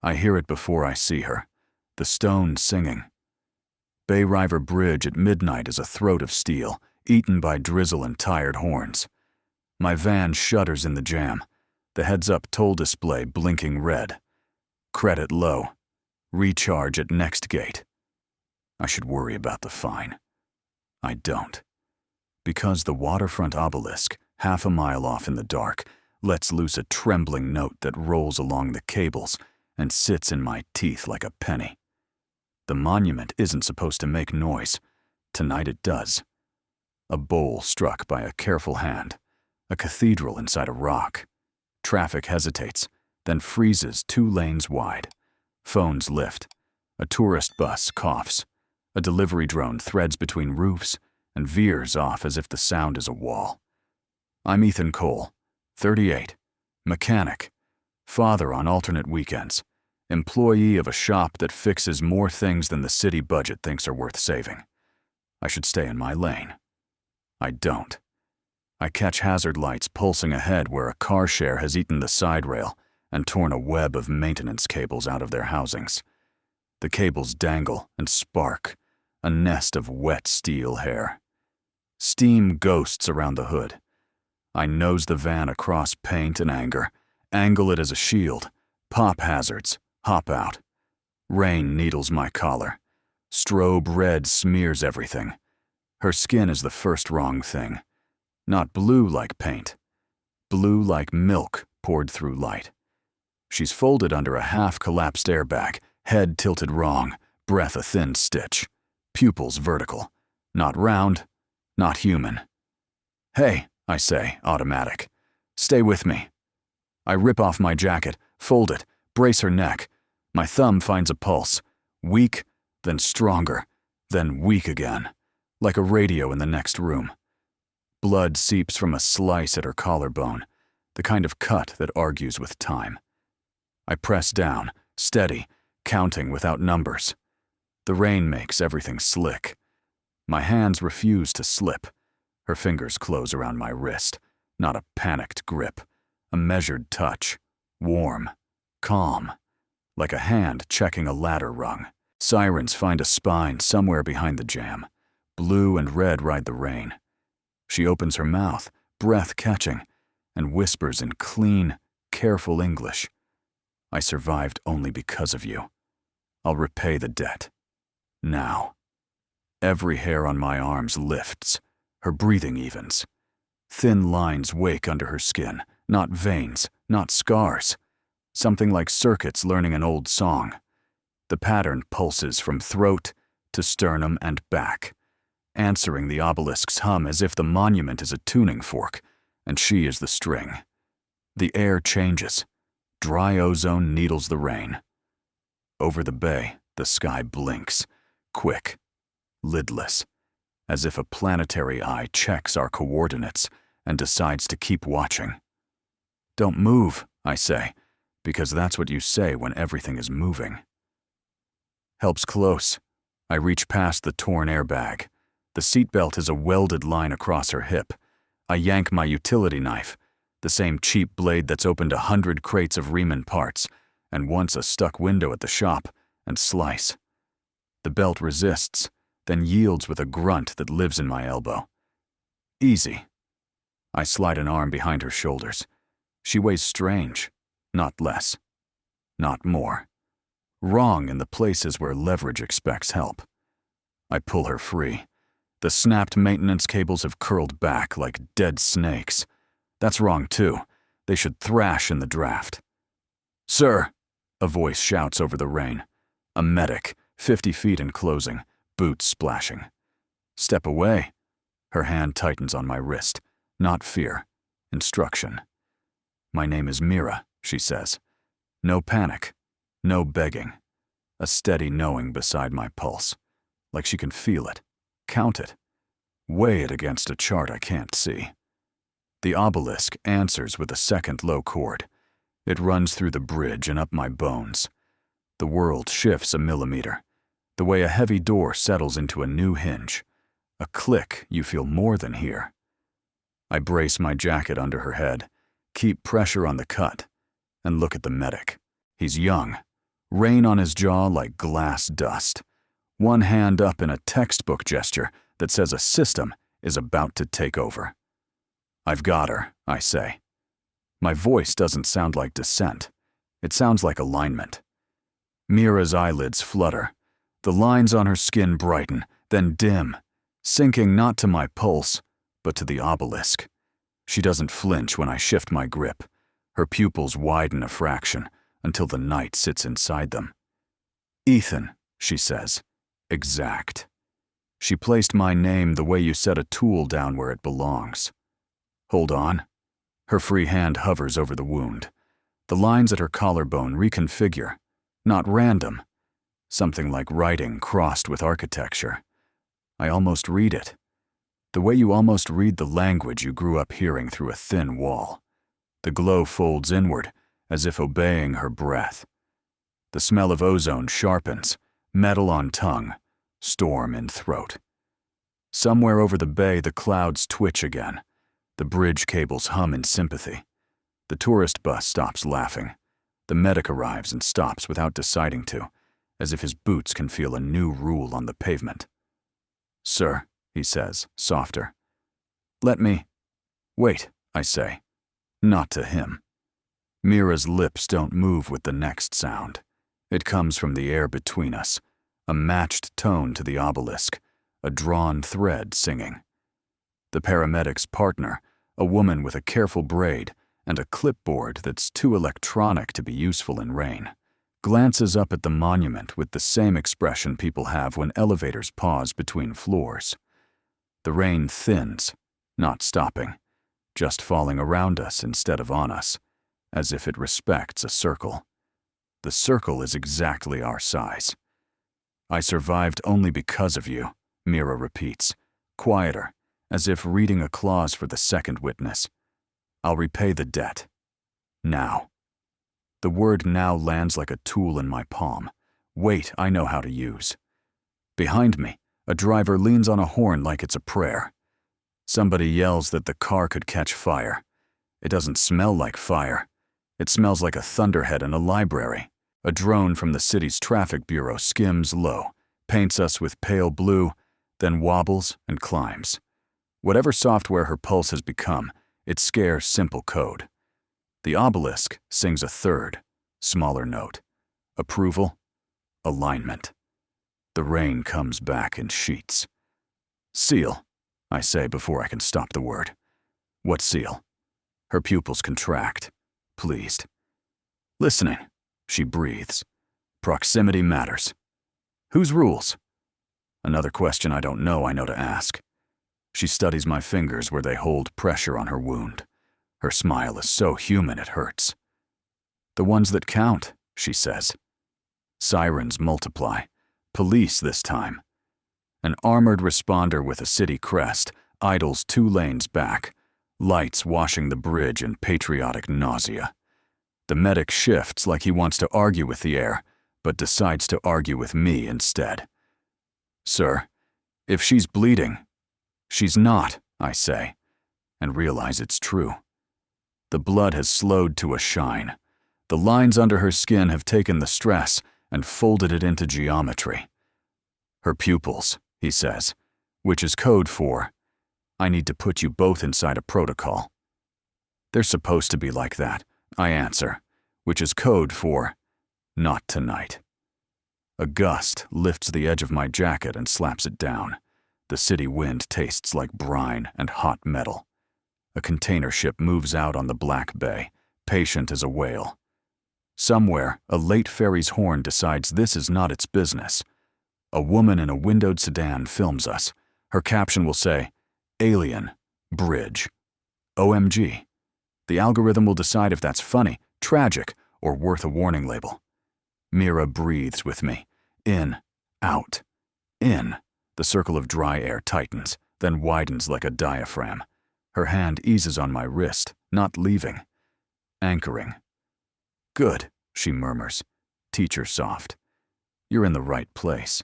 I hear it before I see her, the stone singing. Bay River Bridge at midnight is a throat of steel, eaten by drizzle and tired horns. My van shudders in the jam, the heads-up toll display blinking red. Credit low. Recharge at next gate. I should worry about the fine. I don't. Because the waterfront obelisk, half a mile off in the dark, lets loose a trembling note that rolls along the cables and sits in my teeth like a penny. The monument isn't supposed to make noise. Tonight it does. A bowl struck by a careful hand. A cathedral inside a rock. Traffic hesitates, then freezes 2 lanes wide. Phones lift. A tourist bus coughs. A delivery drone threads between roofs and veers off as if the sound is a wall. I'm Ethan Cole, 38, mechanic, father on alternate weekends, employee of a shop that fixes more things than the city budget thinks are worth saving. I should stay in my lane. I don't. I catch hazard lights pulsing ahead where a car share has eaten the side rail and torn a web of maintenance cables out of their housings. The cables dangle and spark, a nest of wet steel hair. Steam ghosts around the hood. I nose the van across paint and anger, angle it as a shield, pop hazards, hop out. Rain needles my collar. Strobe red smears everything. Her skin is the first wrong thing. Not blue like paint. Blue like milk poured through light. She's folded under a half-collapsed airbag, head tilted wrong, breath a thin stitch. Pupils vertical. Not round, not human. Hey, I say, automatic. Stay with me. I rip off my jacket, fold it, brace her neck. My thumb finds a pulse. Weak, then stronger, then weak again. Like a radio in the next room. Blood seeps from a slice at her collarbone, the kind of cut that argues with time. I press down, steady, counting without numbers. The rain makes everything slick. My hands refuse to slip. Her fingers close around my wrist, not a panicked grip, a measured touch, warm, calm, like a hand checking a ladder rung. Sirens find a spine somewhere behind the jam. Blue and red ride the rain. She opens her mouth, breath catching, and whispers in clean, careful English. I survived only because of you. I'll repay the debt. Now. Every hair on my arms lifts. Her breathing evens. Thin lines wake under her skin, not veins, not scars. Something like circuits learning an old song. The pattern pulses from throat to sternum and back, answering the obelisk's hum as if the monument is a tuning fork, and she is the string. The air changes. Dry ozone needles the rain. Over the bay, the sky blinks, quick, lidless, as if a planetary eye checks our coordinates and decides to keep watching. Don't move, I say, because that's what you say when everything is moving. Help's close. I reach past the torn airbag. The seatbelt is a welded line across her hip. I yank my utility knife, the same cheap blade that's opened 100 crates of Riemann parts, and once a stuck window at the shop, and slice. The belt resists, then yields with a grunt that lives in my elbow. Easy. I slide an arm behind her shoulders. She weighs strange, not less, not more. Wrong in the places where leverage expects help. I pull her free. The snapped maintenance cables have curled back like dead snakes. That's wrong too. They should thrash in the draft. Sir, a voice shouts over the rain. A medic, 50 feet in closing, boots splashing. Step away. Her hand tightens on my wrist. Not fear. Instruction. My name is Mira, she says. No panic. No begging. A steady knowing beside my pulse. Like she can feel it. Count it. Weigh it against a chart I can't see. The obelisk answers with a second low chord. It runs through the bridge and up my bones. The world shifts a millimeter. The way a heavy door settles into a new hinge. A click you feel more than hear. I brace my jacket under her head, keep pressure on the cut, and look at the medic. He's young, rain on his jaw like glass dust, one hand up in a textbook gesture that says a system is about to take over. "I've got her," I say. My voice doesn't sound like dissent. It sounds like alignment. Mira's eyelids flutter. The lines on her skin brighten, then dim, sinking not to my pulse, but to the obelisk. She doesn't flinch when I shift my grip. Her pupils widen a fraction until the night sits inside them. "Ethan," she says. "Exact." She placed my name the way you set a tool down where it belongs. "Hold on." Her free hand hovers over the wound. The lines at her collarbone reconfigure, not random. Something like writing crossed with architecture. I almost read it. The way you almost read the language you grew up hearing through a thin wall. The glow folds inward, as if obeying her breath. The smell of ozone sharpens, metal on tongue, storm in throat. Somewhere over the bay, the clouds twitch again. The bridge cables hum in sympathy. The tourist bus stops laughing. The medic arrives and stops without deciding to, as if his boots can feel a new rule on the pavement. "Sir," he says, softer. "Let me—" "Wait," I say. Not to him. Mira's lips don't move with the next sound. It comes from the air between us, a matched tone to the obelisk, a drawn thread singing. The paramedic's partner, a woman with a careful braid and a clipboard that's too electronic to be useful in rain, glances up at the monument with the same expression people have when elevators pause between floors. The rain thins, not stopping, just falling around us instead of on us, as if it respects a circle. The circle is exactly our size. "I survived only because of you," Mira repeats, quieter, as if reading a clause for the second witness. "I'll repay the debt. Now." The word "now" lands like a tool in my palm. Weight I know how to use. Behind me, a driver leans on a horn like it's a prayer. Somebody yells that the car could catch fire. It doesn't smell like fire. It smells like a thunderhead in a library. A drone from the city's traffic bureau skims low, paints us with pale blue, then wobbles and climbs. Whatever software her pulse has become, it scares simple code. The obelisk sings a third, smaller note. Approval, alignment. The rain comes back in sheets. "Seal," I say before I can stop the word. "What seal?" Her pupils contract, pleased. "Listening," she breathes. "Proximity matters." "Whose rules?" Another question I don't know I know to ask. She studies my fingers where they hold pressure on her wound. Her smile is so human it hurts. "The ones that count," she says. Sirens multiply. Police this time. An armored responder with a city crest idles 2 lanes back, lights washing the bridge in patriotic nausea. The medic shifts like he wants to argue with the air, but decides to argue with me instead. "Sir, if she's bleeding—" "She's not," I say, and realize it's true. The blood has slowed to a shine. The lines under her skin have taken the stress and folded it into geometry. "Her pupils," he says, which is code for, "I need to put you both inside a protocol." "They're supposed to be like that," I answer, which is code for, "Not tonight." A gust lifts the edge of my jacket and slaps it down. The city wind tastes like brine and hot metal. A container ship moves out on the Black Bay, patient as a whale. Somewhere, a late ferry's horn decides this is not its business. A woman in a windowed sedan films us. Her caption will say, "Alien, bridge, OMG." The algorithm will decide if that's funny, tragic, or worth a warning label. Mira breathes with me. In, out, in. The circle of dry air tightens, then widens like a diaphragm. Her hand eases on my wrist, not leaving. Anchoring. "Good," she murmurs, teacher soft. "You're in the right place."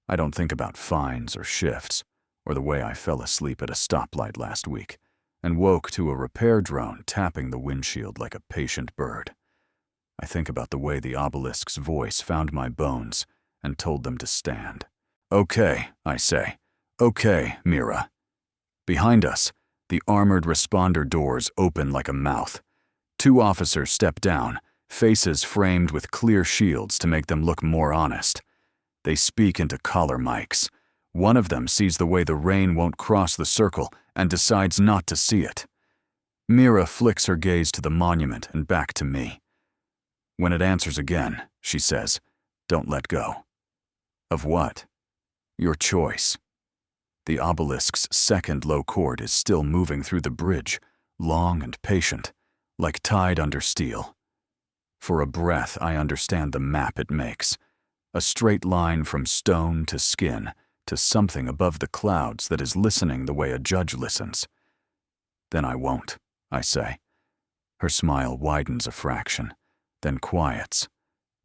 I don't think about fines or shifts, or the way I fell asleep at a stoplight last week, and woke to a repair drone tapping the windshield like a patient bird. I think about the way the obelisk's voice found my bones and told them to stand. Okay, I say. Okay, Mira. Behind us, the armored responder doors open like a mouth. 2 officers step down, faces framed with clear shields to make them look more honest. They speak into collar mics. One of them sees the way the rain won't cross the circle and decides not to see it. Mira flicks her gaze to the monument and back to me. When it answers again, she says, "Don't let go." Of what? Your choice. The obelisk's second low chord is still moving through the bridge, long and patient, like tide under steel. For a breath, I understand the map it makes. A straight line from stone to skin to something above the clouds that is listening the way a judge listens. Then I won't, I say. Her smile widens a fraction, then quiets.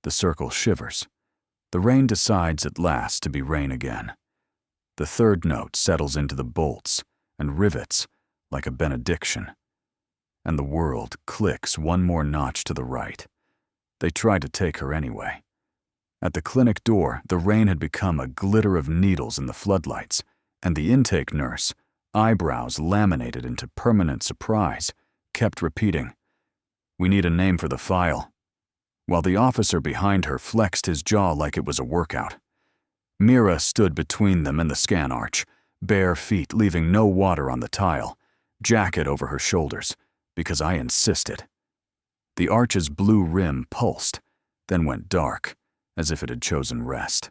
The circle shivers. The rain decides at last to be rain again. The third note settles into the bolts and rivets like a benediction. And the world clicks one more notch to the right. They try to take her anyway. At the clinic door, the rain had become a glitter of needles in the floodlights, and the intake nurse, eyebrows laminated into permanent surprise, kept repeating, "We need a name for the file," while the officer behind her flexed his jaw like it was a workout. Mira stood between them and the scan arch, bare feet leaving no water on the tile, jacket over her shoulders, because I insisted. The arch's blue rim pulsed, then went dark, as if it had chosen rest.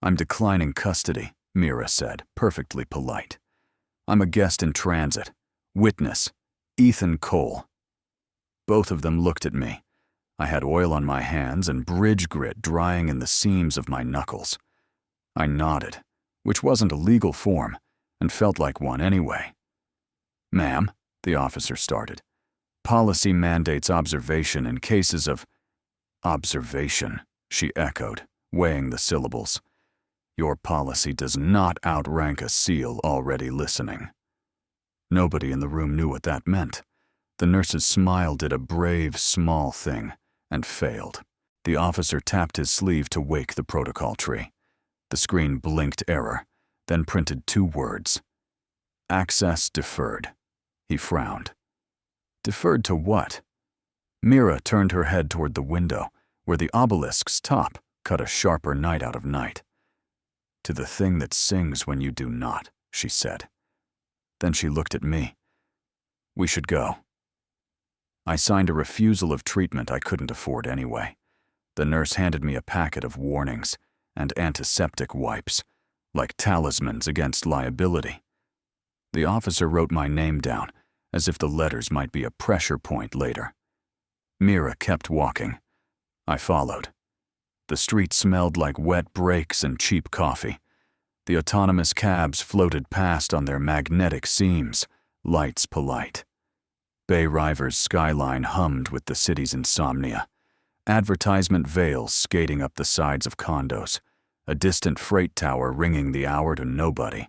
"I'm declining custody," Mira said, perfectly polite. "I'm a guest in transit. Witness, Ethan Cole." Both of them looked at me. I had oil on my hands and bridge grit drying in the seams of my knuckles. I nodded, which wasn't a legal form, and felt like one anyway. "Ma'am," the officer started, "policy mandates observation in cases of—" "Observation," she echoed, weighing the syllables. "Your policy does not outrank a SEAL already listening." Nobody in the room knew what that meant. The nurse's smile did a brave, small thing, and failed. The officer tapped his sleeve to wake the protocol tree. The screen blinked error, then printed 2 words. "Access deferred." He frowned. Deferred to what? Mira turned her head toward the window, where the obelisk's top cut a sharper night out of night. "To the thing that sings when you do not," she said. Then she looked at me. "We should go." I signed a refusal of treatment I couldn't afford anyway. The nurse handed me a packet of warnings and antiseptic wipes, like talismans against liability. The officer wrote my name down, as if the letters might be a pressure point later. Mira kept walking. I followed. The street smelled like wet brakes and cheap coffee. The autonomous cabs floated past on their magnetic seams, lights polite. Bay River's skyline hummed with the city's insomnia. Advertisement veils skating up the sides of condos. A distant freight tower ringing the hour to nobody.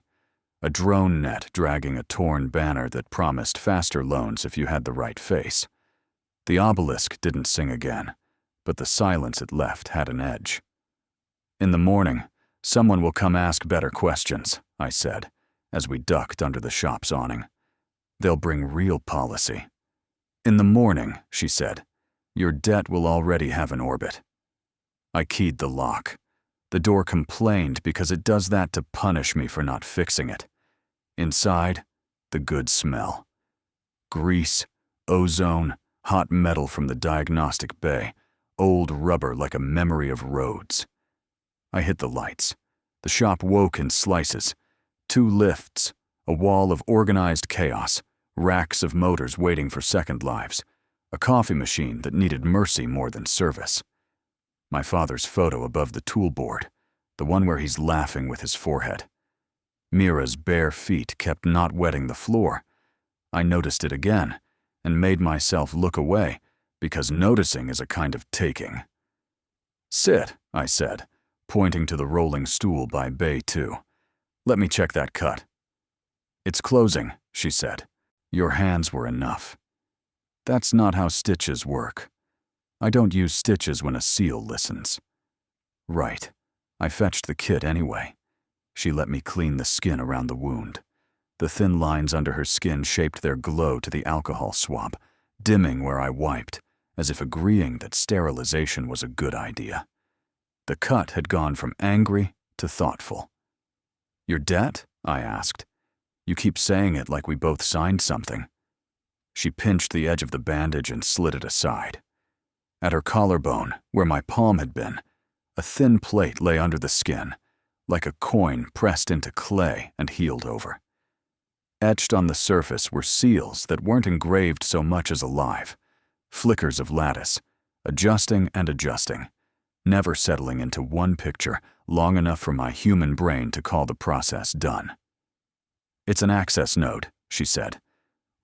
A drone net dragging a torn banner that promised faster loans if you had the right face. The obelisk didn't sing again, but the silence it left had an edge. "In the morning, someone will come ask better questions," I said, as we ducked under the shop's awning. "They'll bring real policy." "In the morning," she said, "your debt will already have an orbit." I keyed the lock. The door complained because it does that to punish me for not fixing it. Inside, the good smell. Grease, ozone, hot metal from the diagnostic bay, old rubber like a memory of roads. I hit the lights. The shop woke in slices. 2 lifts, a wall of organized chaos, racks of motors waiting for second lives, a coffee machine that needed mercy more than service. My father's photo above the toolboard, the one where he's laughing with his forehead. Mira's bare feet kept not wetting the floor. I noticed it again, and made myself look away, because noticing is a kind of taking. "Sit," I said, pointing to the rolling stool by Bay 2. "Let me check that cut." "It's closing," she said. "Your hands were enough." "That's not how stitches work." I don't use stitches when a seal listens. Right. I fetched the kit anyway. She let me clean the skin around the wound. The thin lines under her skin shaped their glow to the alcohol swab, dimming where I wiped, as if agreeing that sterilization was a good idea. The cut had gone from angry to thoughtful. "Your debt?" I asked. "You keep saying it like we both signed something." She pinched the edge of the bandage and slid it aside. At her collarbone, where my palm had been, a thin plate lay under the skin, like a coin pressed into clay and healed over. Etched on the surface were seals that weren't engraved so much as alive, flickers of lattice, adjusting and adjusting, never settling into one picture long enough for my human brain to call the process done. "It's an access node," she said.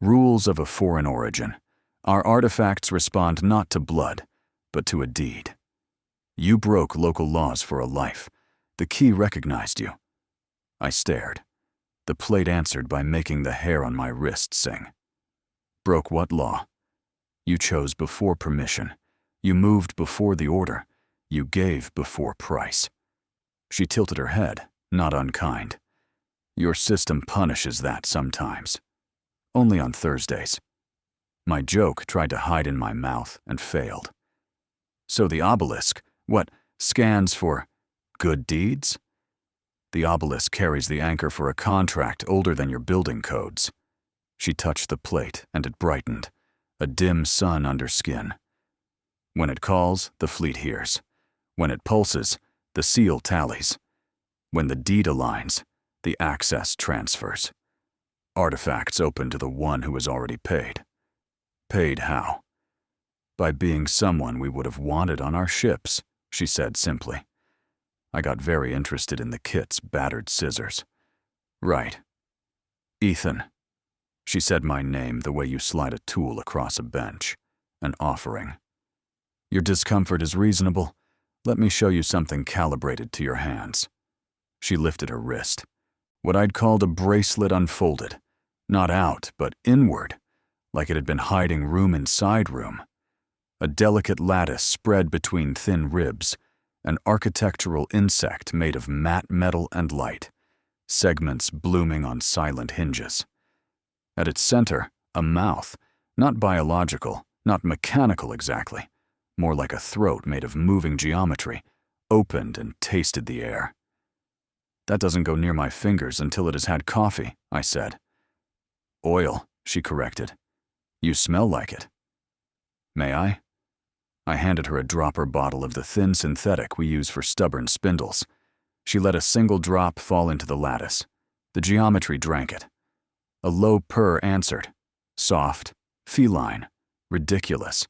"Rules of a foreign origin. Our artifacts respond not to blood, but to a deed. You broke local laws for a life. The key recognized you." I stared. The plate answered by making the hair on my wrist sing. "Broke what law?" "You chose before permission. You moved before the order. You gave before price." She tilted her head, not unkind. "Your system punishes that sometimes. Only on Thursdays." My joke tried to hide in my mouth and failed. "So the obelisk, what, scans for good deeds?" "The obelisk carries the anchor for a contract older than your building codes." She touched the plate and it brightened, a dim sun under skin. "When it calls, the fleet hears. When it pulses, the seal tallies. When the deed aligns, the access transfers. Artifacts open to the one who has already paid." "Paid how?" "By being someone we would have wanted on our ships," she said simply. I got very interested in the kit's battered scissors. "Right. Ethan." She said my name the way you slide a tool across a bench, an offering. "Your discomfort is reasonable. Let me show you something calibrated to your hands." She lifted her wrist. What I'd called a bracelet unfolded, not out, but inward, like it had been hiding room inside room. A delicate lattice spread between thin ribs, an architectural insect made of matte metal and light, segments blooming on silent hinges. At its center, a mouth, not biological, not mechanical exactly, more like a throat made of moving geometry, opened and tasted the air. "That doesn't go near my fingers until it has had coffee," I said. "Oil," she corrected. "You smell like it." "May I?" I handed her a dropper bottle of the thin synthetic we use for stubborn spindles. She let a single drop fall into the lattice. The geometry drank it. A low purr answered. Soft, feline, ridiculous.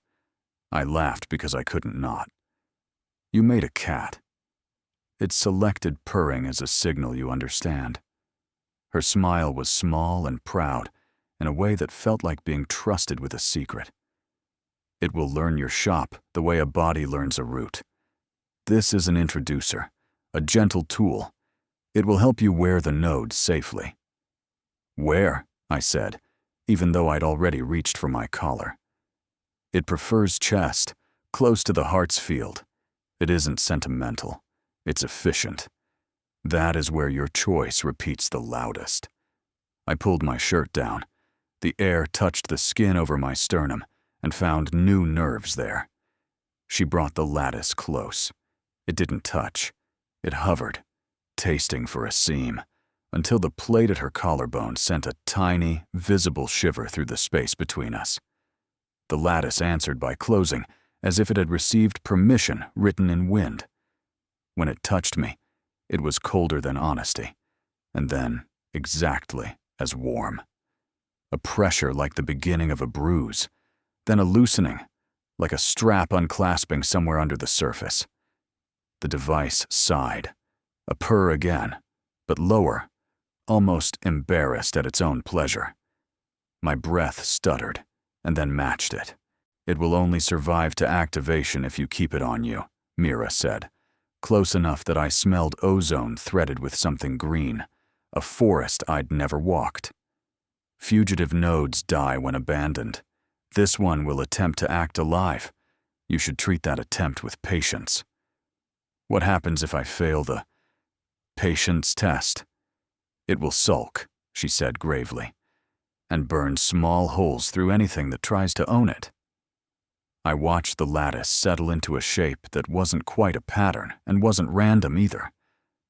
I laughed because I couldn't not. "You made a cat." Its selected purring is a signal you understand. Her smile was small and proud, in a way that felt like being trusted with a secret. "It will learn your shop the way a body learns a route. This is an introducer, a gentle tool. It will help you wear the nodes safely." "Where?" I said, even though I'd already reached for my collar. "It prefers chest, close to the heart's field. It isn't sentimental. It's efficient. That is where your choice repeats the loudest." I pulled my shirt down. The air touched the skin over my sternum and found new nerves there. She brought the lattice close. It didn't touch. It hovered, tasting for a seam, until the plate at her collarbone sent a tiny, visible shiver through the space between us. The lattice answered by closing, as if it had received permission written in wind. When it touched me, it was colder than honesty, and then exactly as warm. A pressure like the beginning of a bruise, then a loosening, like a strap unclasping somewhere under the surface. The device sighed, a purr again, but lower, almost embarrassed at its own pleasure. My breath stuttered, and then matched it. "It will only survive to activation if you keep it on you," Mira said, close enough that I smelled ozone threaded with something green, a forest I'd never walked. "Fugitive nodes die when abandoned. This one will attempt to act alive. You should treat that attempt with patience. What happens if I fail the patience test? It will sulk, she said gravely, and burn small holes through anything that tries to own it. I watched the lattice settle into a shape that wasn't quite a pattern and wasn't random either,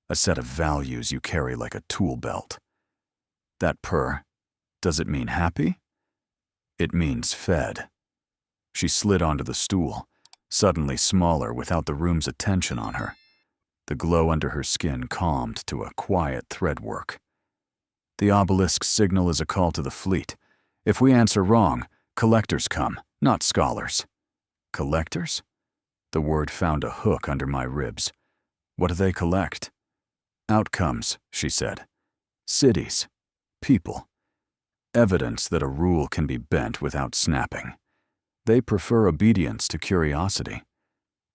a set of values you carry like a tool belt. That purr, does it mean happy? It means fed. She slid onto the stool, suddenly smaller without the room's attention on her. The glow under her skin calmed to a quiet threadwork. The obelisk's signal is a call to the fleet. If we answer wrong, collectors come, not scholars. Collectors? The word found a hook under my ribs. What do they collect? Outcomes, she said. Cities. People. Evidence that a rule can be bent without snapping. They prefer obedience to curiosity.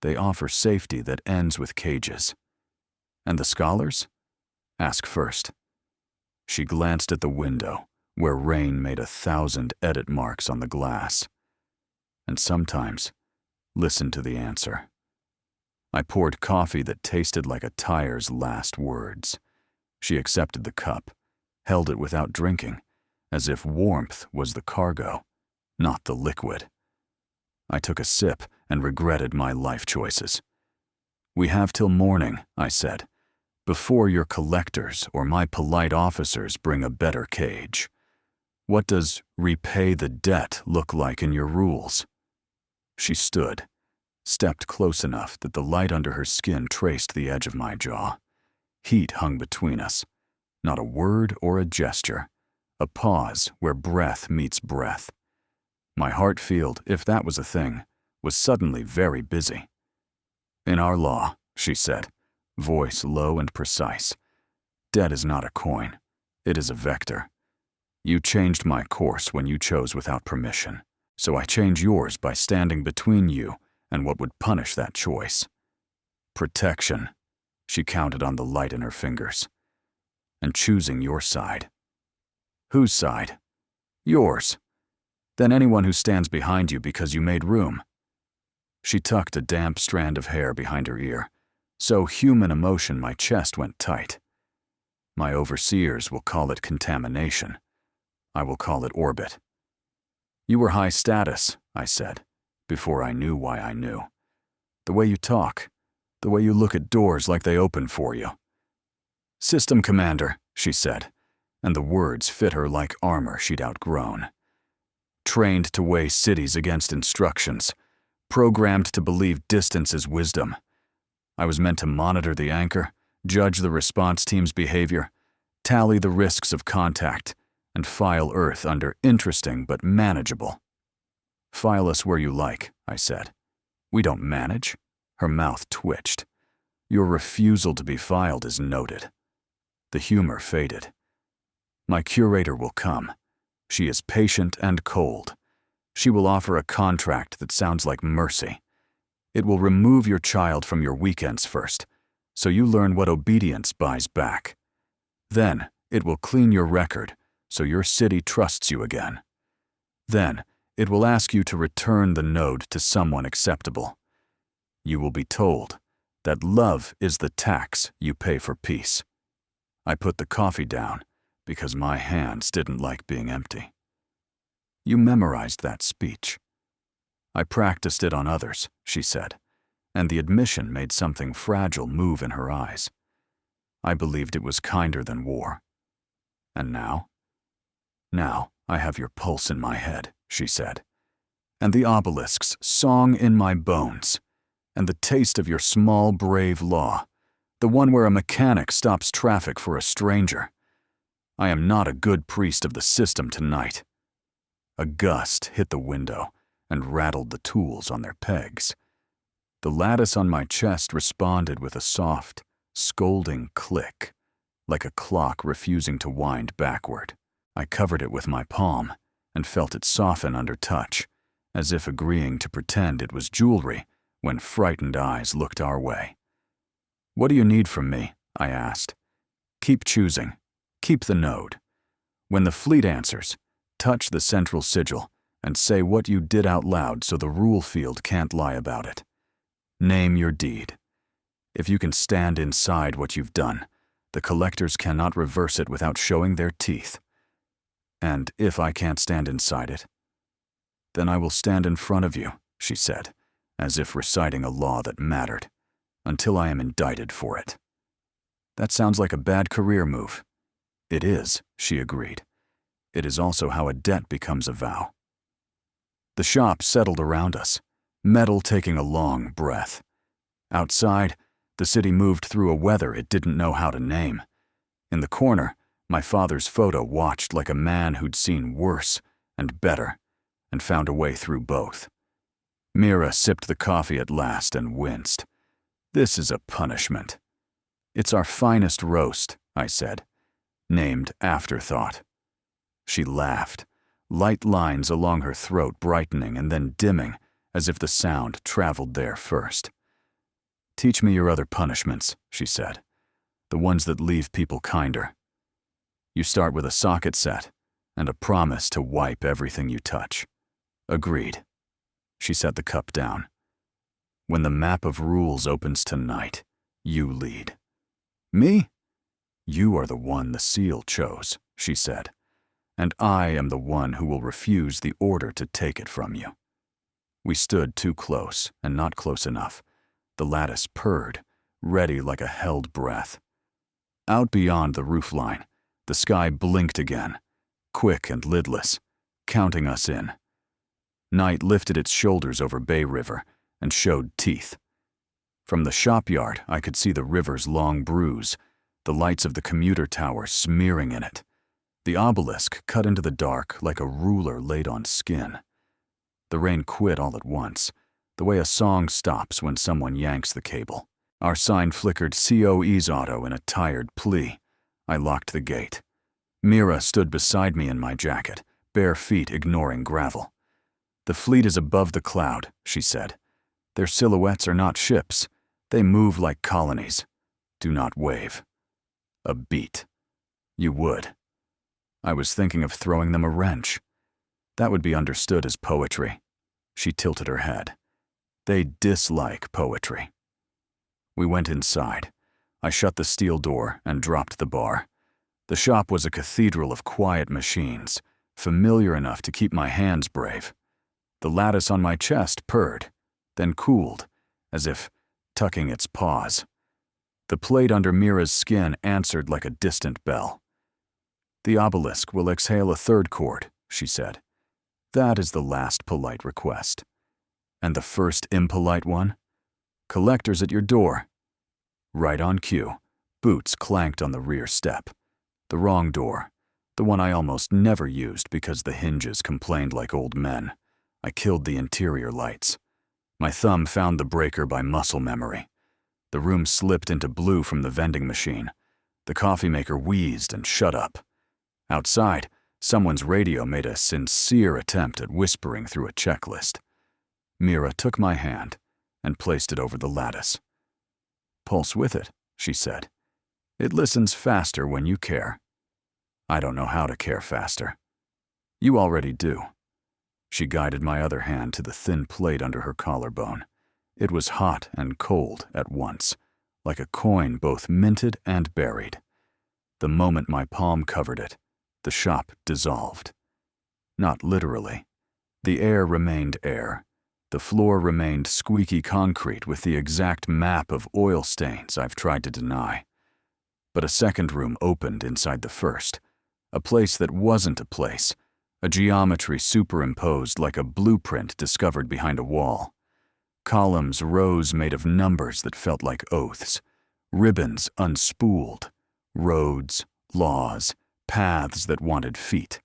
They offer safety that ends with cages. And the scholars? Ask first. She glanced at the window, where rain made 1,000 edit marks on the glass. And sometimes, listen to the answer. I poured coffee that tasted like a tire's last words. She accepted the cup, held it without drinking, as if warmth was the cargo, not the liquid. I took a sip and regretted my life choices. We have till morning, I said, before your collectors or my polite officers bring a better cage. What does repay the debt look like in your rules? She stood, stepped close enough that the light under her skin traced the edge of my jaw. Heat hung between us. Not a word or a gesture. A pause where breath meets breath. My heart field, if that was a thing, was suddenly very busy. In our law, she said, voice low and precise, debt is not a coin. It is a vector. You changed my course when you chose without permission, so I change yours by standing between you and what would punish that choice. Protection, she counted on the light in her fingers, and choosing your side. Whose side? Yours. Then anyone who stands behind you because you made room. She tucked a damp strand of hair behind her ear, so human emotion my chest went tight. My overseers will call it contamination. I will call it orbit. You were high status, I said, before I knew why I knew. The way you talk, the way you look at doors like they open for you. System commander, she said, and the words fit her like armor she'd outgrown. Trained to weigh cities against instructions, programmed to believe distance is wisdom. I was meant to monitor the anchor, judge the response team's behavior, tally the risks of contact, and file Earth under interesting but manageable. File us where you like, I said. We don't manage. Her mouth twitched. Your refusal to be filed is noted. The humor faded. My curator will come. She is patient and cold. She will offer a contract that sounds like mercy. It will remove your child from your weekends first, so you learn what obedience buys back. Then, it will clean your record, so your city trusts you again. Then, it will ask you to return the node to someone acceptable. You will be told that love is the tax you pay for peace. I put the coffee down because my hands didn't like being empty. You memorized that speech. I practiced it on others, she said, and the admission made something fragile move in her eyes. I believed it was kinder than war. And now? Now I have your pulse in my head, she said, and the obelisk's song in my bones, and the taste of your small, brave law, the one where a mechanic stops traffic for a stranger. I am not a good priest of the system tonight. A gust hit the window and rattled the tools on their pegs. The lattice on my chest responded with a soft, scolding click, like a clock refusing to wind backward. I covered it with my palm and felt it soften under touch, as if agreeing to pretend it was jewelry when frightened eyes looked our way. What do you need from me? I asked. Keep choosing. Keep the node. When the fleet answers, touch the central sigil and say what you did out loud so the rule field can't lie about it. Name your deed. If you can stand inside what you've done, the collectors cannot reverse it without showing their teeth. And if I can't stand inside it, then I will stand in front of you, she said, as if reciting a law that mattered, until I am indicted for it. That sounds like a bad career move. It is, she agreed. It is also how a debt becomes a vow. The shop settled around us, metal taking a long breath. Outside, the city moved through a weather it didn't know how to name. In the corner, my father's photo watched like a man who'd seen worse and better, and found a way through both. Mira sipped the coffee at last and winced. This is a punishment. It's our finest roast, I said, named Afterthought. She laughed, light lines along her throat brightening and then dimming, as if the sound traveled there first. Teach me your other punishments, she said, the ones that leave people kinder. You start with a socket set and a promise to wipe everything you touch. Agreed. She set the cup down. When the map of rules opens tonight, you lead. Me? You are the one the seal chose, she said, and I am the one who will refuse the order to take it from you. We stood too close and not close enough. The lattice purred, ready like a held breath. Out beyond the roofline, the sky blinked again, quick and lidless, counting us in. Night lifted its shoulders over Bay River and showed teeth. From the shopyard, I could see the river's long bruise, the lights of the commuter tower smearing in it. The obelisk cut into the dark like a ruler laid on skin. The rain quit all at once, the way a song stops when someone yanks the cable. Our sign flickered COE's auto in a tired plea. I locked the gate. Mira stood beside me in my jacket, bare feet ignoring gravel. The fleet is above the cloud, she said. Their silhouettes are not ships. They move like colonies. Do not wave. A beat. You would. I was thinking of throwing them a wrench. That would be understood as poetry. She tilted her head. They dislike poetry. We went inside. I shut the steel door and dropped the bar. The shop was a cathedral of quiet machines, familiar enough to keep my hands brave. The lattice on my chest purred, then cooled, as if tucking its paws. The plate under Mira's skin answered like a distant bell. The obelisk will exhale a third chord, she said. That is the last polite request. And the first impolite one? Collectors at your door. Right on cue, boots clanked on the rear step. The wrong door, the one I almost never used because the hinges complained like old men. I killed the interior lights. My thumb found the breaker by muscle memory. The room slipped into blue from the vending machine. The coffee maker wheezed and shut up. Outside, someone's radio made a sincere attempt at whispering through a checklist. Mira took my hand and placed it over the lattice. Pulse with it, she said. It listens faster when you care. I don't know how to care faster. You already do. She guided my other hand to the thin plate under her collarbone. It was hot and cold at once, like a coin both minted and buried. The moment my palm covered it, the shop dissolved. Not literally. The air remained air. The floor remained squeaky concrete with the exact map of oil stains I've tried to deny. But a second room opened inside the first, a place that wasn't a place, a geometry superimposed like a blueprint discovered behind a wall. Columns rose made of numbers that felt like oaths, ribbons unspooled, roads, laws, paths that wanted feet.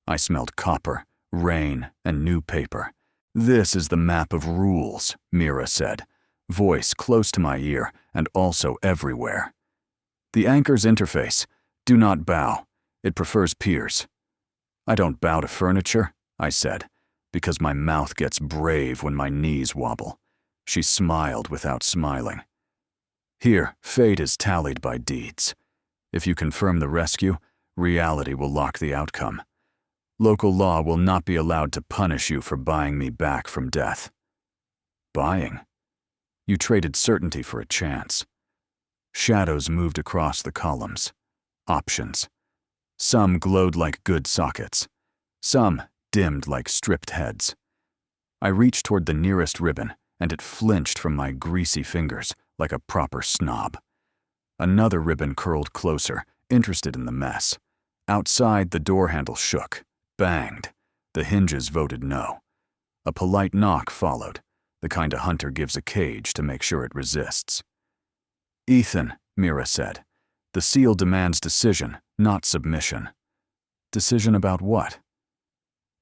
I smelled copper, rain, and new paper. This is the map of rules, Mira said, voice close to my ear and also everywhere. The anchor's interface. Do not bow. It prefers peers. I don't bow to furniture, I said, because my mouth gets brave when my knees wobble. She smiled without smiling. Here, fate is tallied by deeds. If you confirm the rescue, reality will lock the outcome. Local law will not be allowed to punish you for buying me back from death. Buying? You traded certainty for a chance. Shadows moved across the columns. Options. Some glowed like good sockets. Some dimmed like stripped heads. I reached toward the nearest ribbon, and it flinched from my greasy fingers like a proper snob. Another ribbon curled closer, interested in the mess. Outside, the door handle shook, banged. The hinges voted no. A polite knock followed, the kind a hunter gives a cage to make sure it resists. "Ethan," Mira said, "the seal demands decision, not submission." Decision about what?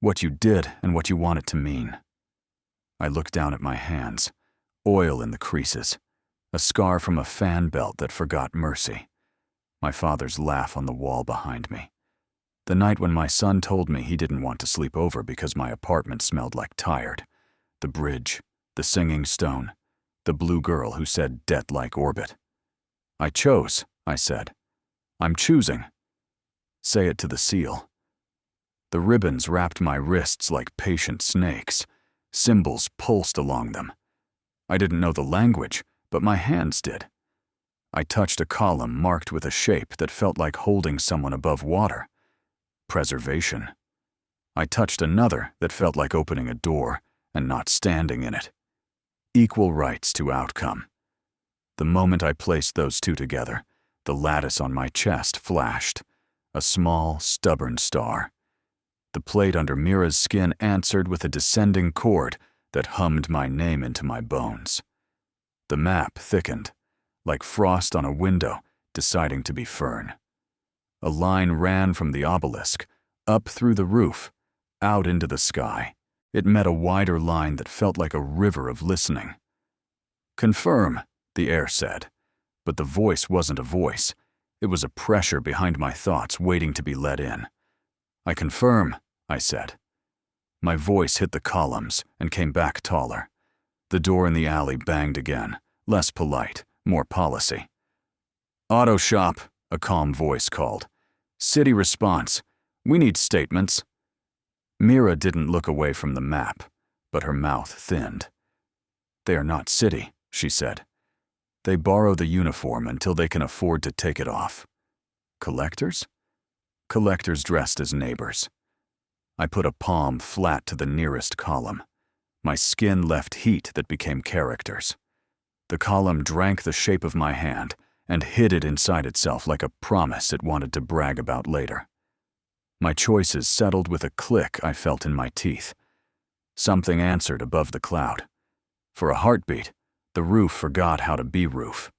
What you did and what you want it to mean. I looked down at my hands, oil in the creases, a scar from a fan belt that forgot mercy. My father's laugh on the wall behind me. The night when my son told me he didn't want to sleep over because my apartment smelled like tired. The bridge, the singing stone, the blue girl who said debt-like orbit. "I chose," I said. "I'm choosing." Say it to the seal. The ribbons wrapped my wrists like patient snakes. Symbols pulsed along them. I didn't know the language, but my hands did. I touched a column marked with a shape that felt like holding someone above water. Preservation. I touched another that felt like opening a door and not standing in it. Equal rights to outcome. The moment I placed those two together, the lattice on my chest flashed, a small, stubborn star. The plate under Mira's skin answered with a descending chord that hummed my name into my bones. The map thickened, like frost on a window deciding to be fern. A line ran from the obelisk, up through the roof, out into the sky. It met a wider line that felt like a river of listening. "Confirm," the air said, but the voice wasn't a voice. It was a pressure behind my thoughts waiting to be let in. "I confirm," I said. My voice hit the columns and came back taller. The door in the alley banged again, less polite, more policy. "Auto shop," a calm voice called. "City response. We need statements." Mira didn't look away from the map, but her mouth thinned. "They are not city," she said. "They borrow the uniform until they can afford to take it off." Collectors? Collectors dressed as neighbors. I put a palm flat to the nearest column. My skin left heat that became characters. The column drank the shape of my hand and hid it inside itself like a promise it wanted to brag about later. My choices settled with a click I felt in my teeth. Something answered above the cloud. For a heartbeat, the roof forgot how to be roof.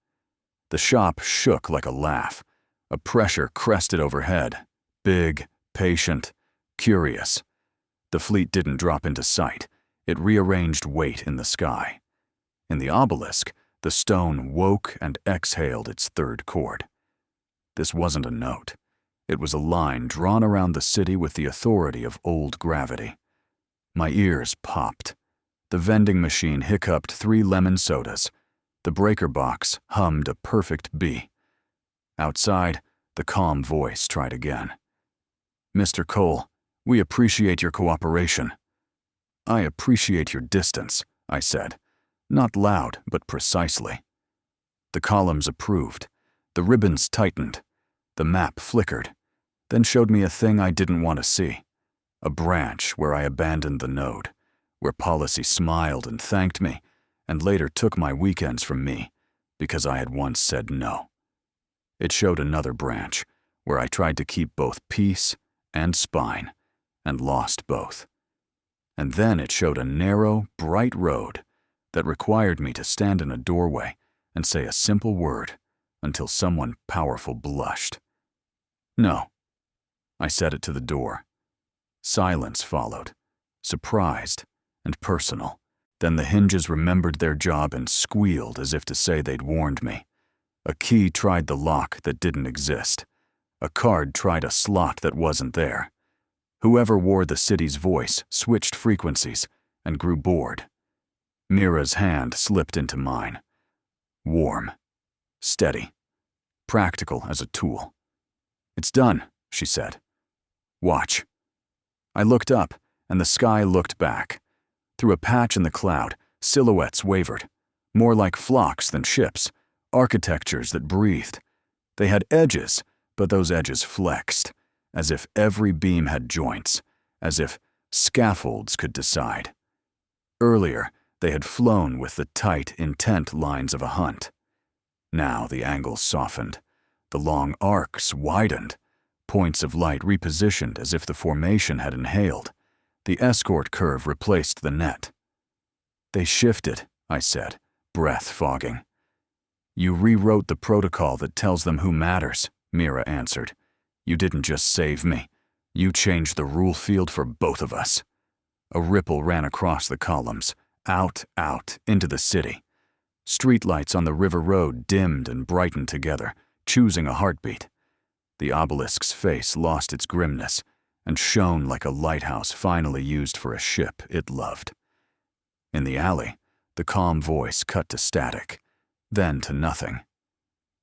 The shop shook like a laugh. A pressure crested overhead, big, patient, curious. The fleet didn't drop into sight. It rearranged weight in the sky. In the obelisk, the stone woke and exhaled its third chord. This wasn't a note. It was a line drawn around the city with the authority of old gravity. My ears popped. The vending machine hiccuped 3 lemon sodas. The breaker box hummed a perfect B. Outside, the calm voice tried again. "Mr. Cole, we appreciate your cooperation." "I appreciate your distance," I said, not loud but precisely. The columns approved. The ribbons tightened. The map flickered, then showed me a thing I didn't want to see. A branch where I abandoned the node, where policy smiled and thanked me, and later took my weekends from me because I had once said no. It showed another branch where I tried to keep both peace and spine, and lost both. And then it showed a narrow, bright road that required me to stand in a doorway and say a simple word until someone powerful blushed. "No." I said it to the door. Silence followed, surprised and personal. Then the hinges remembered their job and squealed as if to say they'd warned me. A key tried the lock that didn't exist. A card tried a slot that wasn't there. Whoever wore the city's voice switched frequencies and grew bored. Mira's hand slipped into mine. Warm, steady, practical as a tool. "It's done," she said. "Watch." I looked up, and the sky looked back. Through a patch in the cloud, silhouettes wavered, more like flocks than ships, architectures that breathed. They had edges, but those edges flexed, as if every beam had joints, as if scaffolds could decide. Earlier, they had flown with the tight, intent lines of a hunt. Now the angles softened. The long arcs widened, points of light repositioned as if the formation had inhaled. The escort curve replaced the net. "They shifted," I said, breath fogging. "You rewrote the protocol that tells them who matters," Mira answered. "You didn't just save me. You changed the rule field for both of us." A ripple ran across the columns, out, into the city. Streetlights on the river road dimmed and brightened together, choosing a heartbeat. The obelisk's face lost its grimness and shone like a lighthouse finally used for a ship it loved. In the alley, the calm voice cut to static, then to nothing.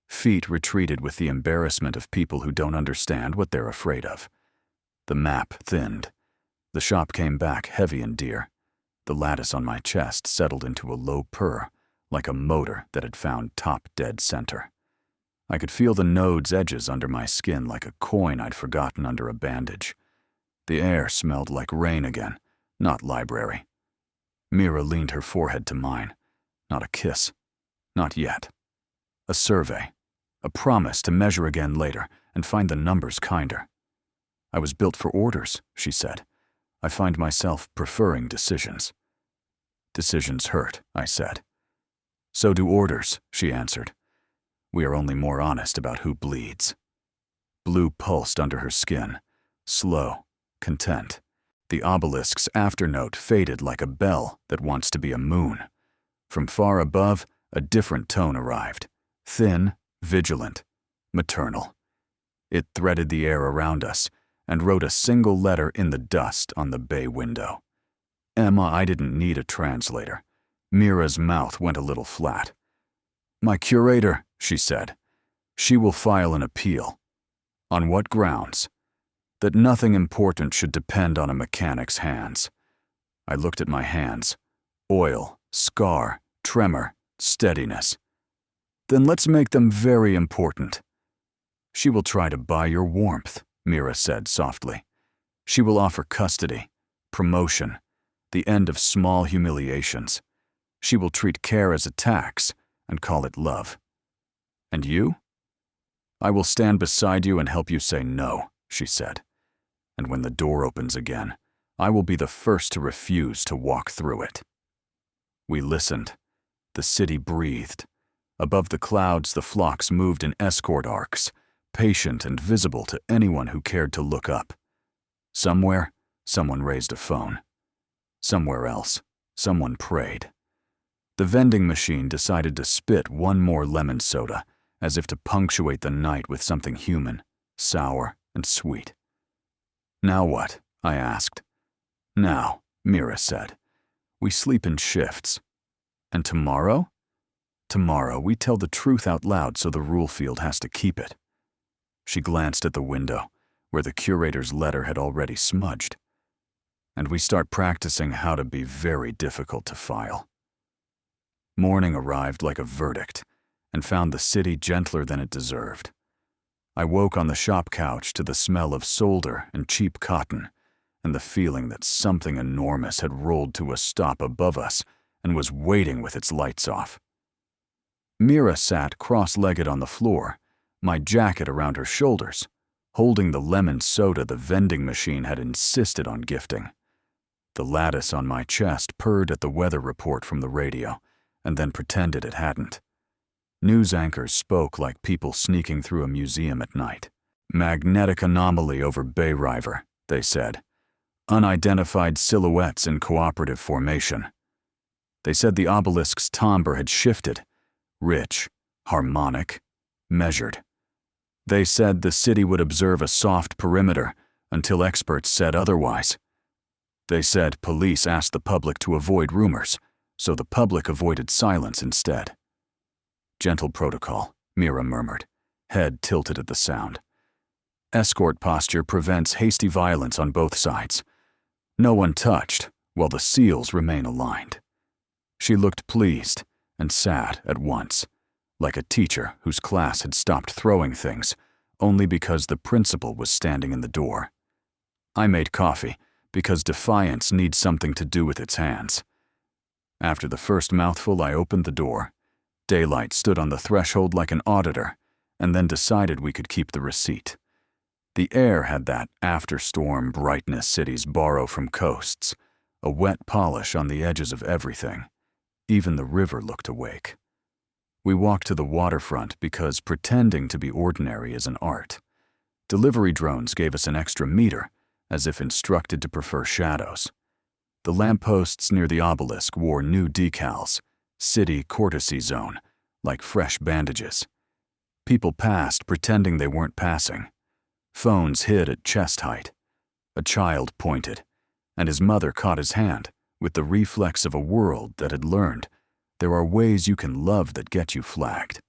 Feet retreated with the embarrassment of people who don't understand what they're afraid of. The map thinned. The shop came back heavy and dear. The lattice on my chest settled into a low purr, like a motor that had found top dead center. I could feel the node's edges under my skin like a coin I'd forgotten under a bandage. The air smelled like rain again, not library. Mira leaned her forehead to mine. Not a kiss. Not yet. A survey. A promise to measure again later and find the numbers kinder. "I was built for orders," she said. "I find myself preferring decisions." "Decisions hurt," I said. "So do orders," she answered. "We are only more honest about who bleeds." Blue pulsed under her skin, slow, content. The obelisk's afternote faded like a bell that wants to be a moon. From far above, a different tone arrived, thin, vigilant, maternal. It threaded the air around us and wrote a single letter in the dust on the bay window. Emma, I didn't need a translator. Mira's mouth went a little flat. "My curator," she said. "She will file an appeal." "On what grounds?" "That nothing important should depend on a mechanic's hands." I looked at my hands. Oil, scar, tremor, steadiness. "Then let's make them very important." "She will try to buy your warmth," Mira said softly. "She will offer custody, promotion, the end of small humiliations. She will treat care as a tax and call it love. And you?" "I will stand beside you and help you say no," she said. "And when the door opens again, I will be the first to refuse to walk through it." We listened. The city breathed. Above the clouds, the flocks moved in escort arcs, patient and visible to anyone who cared to look up. Somewhere, someone raised a phone. Somewhere else, someone prayed. The vending machine decided to spit one more lemon soda, as if to punctuate the night with something human, sour and sweet. "Now what?" I asked. "Now," Mira said. "We sleep in shifts. And tomorrow? Tomorrow we tell the truth out loud so the rule field has to keep it." She glanced at the window, where the curator's letter had already smudged. "And we start practicing how to be very difficult to file." Morning arrived like a verdict, and found the city gentler than it deserved. I woke on the shop couch to the smell of solder and cheap cotton, and the feeling that something enormous had rolled to a stop above us and was waiting with its lights off. Mira sat cross-legged on the floor, my jacket around her shoulders, holding the lemon soda the vending machine had insisted on gifting. The lattice on my chest purred at the weather report from the radio, and then pretended it hadn't. News anchors spoke like people sneaking through a museum at night. "Magnetic anomaly over Bay River," they said. "Unidentified silhouettes in cooperative formation." They said the obelisk's timbre had shifted, rich, harmonic, measured. They said the city would observe a soft perimeter until experts said otherwise. They said police asked the public to avoid rumors, so the public avoided silence instead. "Gentle protocol," Mira murmured, head tilted at the sound. "Escort posture prevents hasty violence on both sides. No one touched, while the seals remain aligned. She looked pleased and sad at once, like a teacher whose class had stopped throwing things only because the principal was standing in the door. I made coffee because defiance needs something to do with its hands. After the first mouthful, I opened the door. Daylight stood on the threshold like an auditor, and then decided we could keep the receipt. The air had that after-storm brightness cities borrow from coasts, a wet polish on the edges of everything. Even the river looked awake. We walked to the waterfront because pretending to be ordinary is an art. Delivery drones gave us an extra meter, as if instructed to prefer shadows. The lampposts near the obelisk wore new decals, City Courtesy Zone, like fresh bandages. People passed pretending they weren't passing. Phones hid at chest height. A child pointed, and his mother caught his hand with the reflex of a world that had learned there are ways you can love that get you flagged.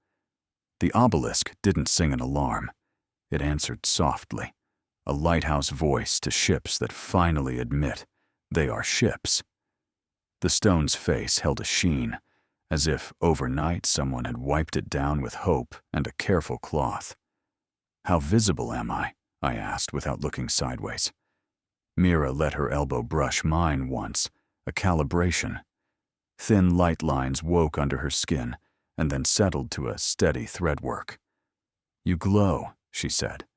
The obelisk didn't sing an alarm. It answered softly, a lighthouse voice to ships that finally admit they are ships. The stone's face held a sheen, as if overnight someone had wiped it down with hope and a careful cloth. "How visible am I?" I asked without looking sideways. Mira let her elbow brush mine once, a calibration. Thin light lines woke under her skin and then settled to a steady threadwork. "You glow," she said,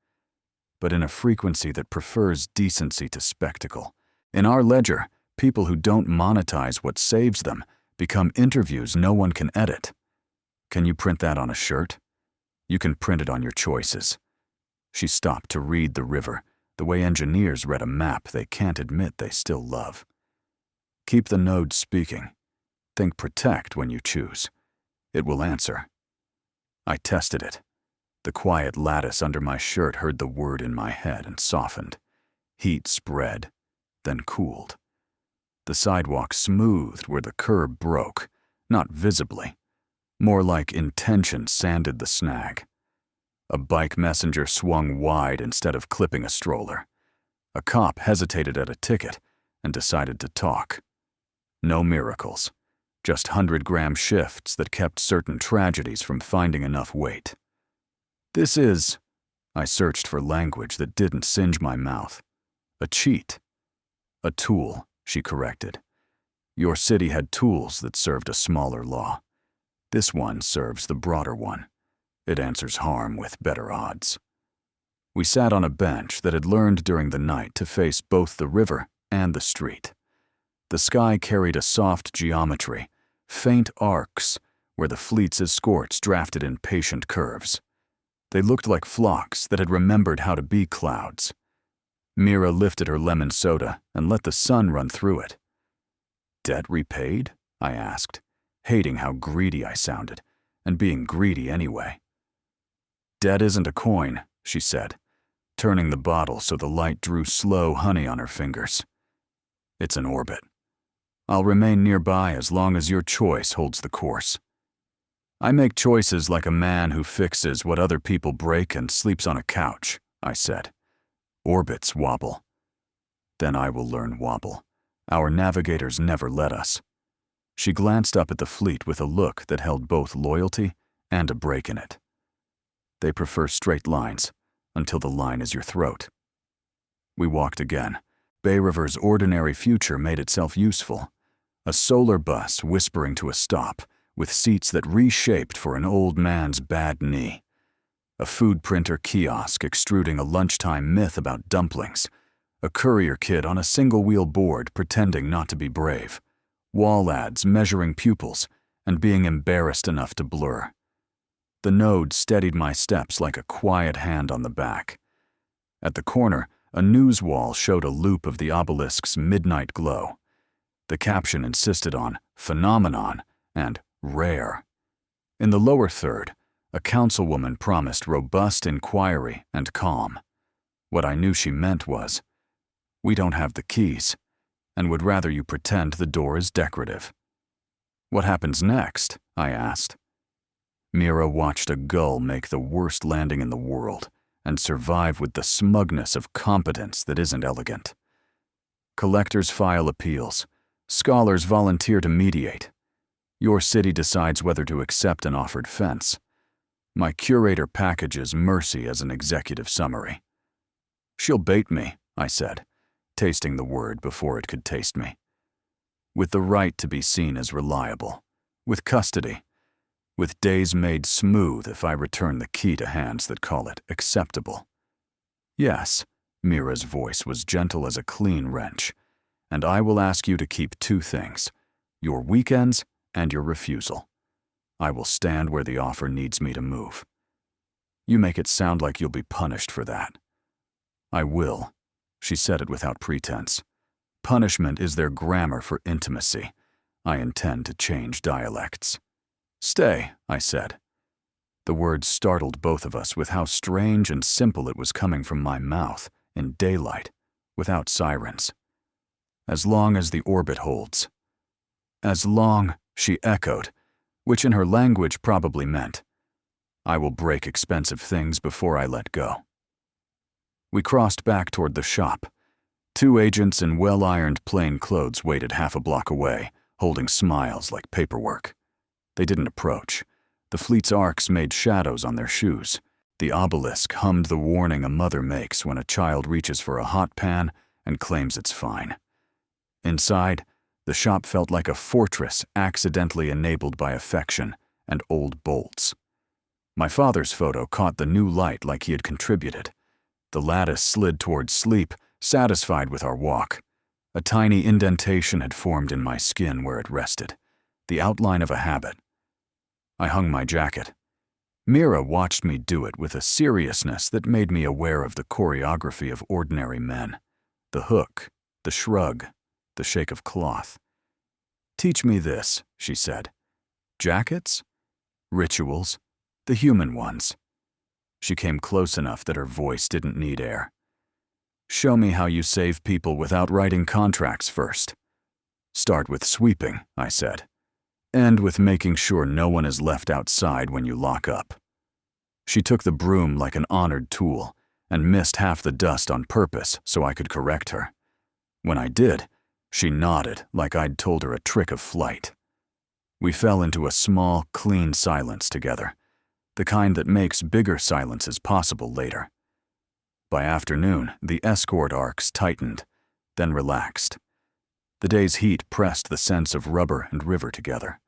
"but in a frequency that prefers decency to spectacle. In our ledger, people who don't monetize what saves them become interviews no one can edit. Can you print that on a shirt? You can print it on your choices." She stopped to read the river, the way engineers read a map they can't admit they still love. "Keep the node speaking. Think protect when you choose. It will answer." I tested it. The quiet lattice under my shirt heard the word in my head and softened. Heat spread, then cooled. The sidewalk smoothed where the curb broke, not visibly. More like intention sanded the snag. A bike messenger swung wide instead of clipping a stroller. A cop hesitated at a ticket and decided to talk. No miracles, just 100-gram shifts that kept certain tragedies from finding enough weight. "This is," I searched for language that didn't singe my mouth, "a cheat." "A tool," she corrected. "Your city had tools that served a smaller law. This one serves the broader one. It answers harm with better odds." We sat on a bench that had learned during the night to face both the river and the street. The sky carried a soft geometry, faint arcs, where the fleet's escorts drafted in patient curves. They looked like flocks that had remembered how to be clouds. Mira lifted her lemon soda and let the sun run through it. "Debt repaid?" I asked, hating how greedy I sounded, and being greedy anyway. "Debt isn't a coin," she said, turning the bottle so the light drew slow honey on her fingers. "It's an orbit. I'll remain nearby as long as your choice holds the course. I make choices like a man who fixes what other people break and sleeps on a couch," I said. "Orbits wobble. Then I will learn wobble. Our navigators never let us." She glanced up at the fleet with a look that held both loyalty and a break in it. "They prefer straight lines, until the line is your throat." We walked again. Bay River's ordinary future made itself useful. A solar bus whispering to a stop, with seats that reshaped for an old man's bad knee. A food printer kiosk extruding a lunchtime myth about dumplings. A courier kid on a single-wheel board pretending not to be brave. Wall ads measuring pupils and being embarrassed enough to blur. The node steadied my steps like a quiet hand on the back. At the corner, a news wall showed a loop of the obelisk's midnight glow. The caption insisted on phenomenon and rare. In the lower third, a councilwoman promised robust inquiry and calm. What I knew she meant was, "We don't have the keys, and would rather you pretend the door is decorative." "What happens next?" I asked. Mira watched a gull make the worst landing in the world and survive with the smugness of competence that isn't elegant. Collectors file appeals. Scholars volunteer to mediate. Your city decides whether to accept an offered fence. My curator packages mercy as an executive summary. She'll bait me, I said, tasting the word before it could taste me. With the right to be seen as reliable. With custody. With days made smooth if I return the key to hands that call it acceptable. Yes, Mira's voice was gentle as a clean wrench. And I will ask you to keep two things, your weekends and your refusal. I will stand where the offer needs me to move. You make it sound like you'll be punished for that. I will. She said it without pretense. Punishment is their grammar for intimacy. I intend to change dialects. Stay, I said. The words startled both of us with how strange and simple it was coming from my mouth, in daylight, without sirens. As long as the orbit holds. As long, she echoed, which in her language probably meant, I will break expensive things before I let go. We crossed back toward the shop. 2 agents in well-ironed plain clothes waited half a block away, holding smiles like paperwork. They didn't approach. The fleet's arcs made shadows on their shoes. The obelisk hummed the warning a mother makes when a child reaches for a hot pan and claims it's fine. Inside, the shop felt like a fortress accidentally enabled by affection and old bolts. My father's photo caught the new light like he had contributed. The lattice slid towards sleep, satisfied with our walk. A tiny indentation had formed in my skin where it rested, the outline of a habit. I hung my jacket. Mira watched me do it with a seriousness that made me aware of the choreography of ordinary men. The hook, the shrug, the shake of cloth. Teach me this, she said. Jackets? Rituals? The human ones. She came close enough that her voice didn't need air. Show me how you save people without writing contracts first. Start with sweeping, I said. End with making sure no one is left outside when you lock up. She took the broom like an honored tool and missed half the dust on purpose so I could correct her. When I did, she nodded like I'd told her a trick of flight. We fell into a small, clean silence together, the kind that makes bigger silences possible later. By afternoon, the escort arcs tightened, then relaxed. The day's heat pressed the sense of rubber and river together.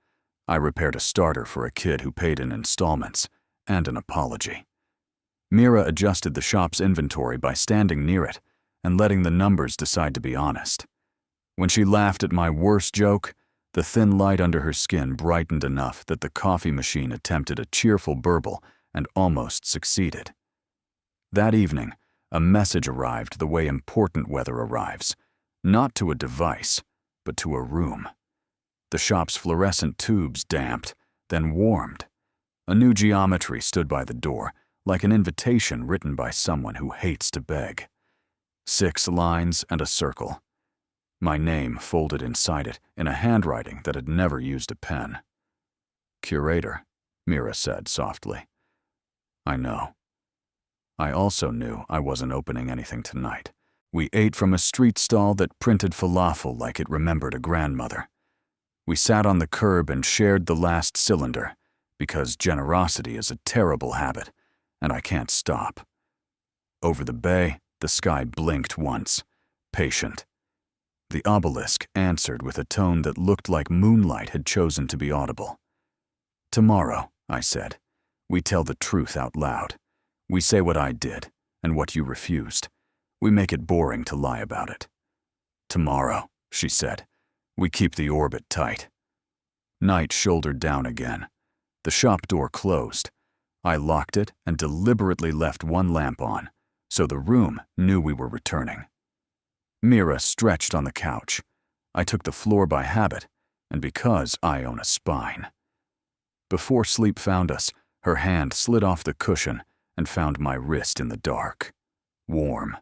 I repaired a starter for a kid who paid in installments, and an apology. Mira adjusted the shop's inventory by standing near it and letting the numbers decide to be honest. When she laughed at my worst joke, the thin light under her skin brightened enough that the coffee machine attempted a cheerful burble and almost succeeded. That evening, a message arrived the way important weather arrives, not to a device, but to a room. The shop's fluorescent tubes damped, then warmed. A new geometry stood by the door, like an invitation written by someone who hates to beg. 6 lines and a circle. My name folded inside it in a handwriting that had never used a pen. Curator, Mira said softly. I know. I also knew I wasn't opening anything tonight. We ate from a street stall that printed falafel like it remembered a grandmother. We sat on the curb and shared the last cylinder, because generosity is a terrible habit, and I can't stop. Over the bay, the sky blinked once, patient. The obelisk answered with a tone that looked like moonlight had chosen to be audible. Tomorrow, I said, we tell the truth out loud. We say what I did, and what you refused. We make it boring to lie about it. Tomorrow, she said, we keep the orbit tight. Night shouldered down again. The shop door closed. I locked it and deliberately left one lamp on, so the room knew we were returning. Mira stretched on the couch. I took the floor by habit, and because I own a spine. Before sleep found us, her hand slid off the cushion and found my wrist in the dark. Warm.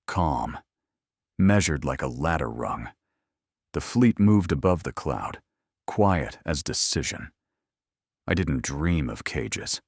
Calm. Measured like a ladder rung. The fleet moved above the cloud, quiet as decision. I didn't dream of cages.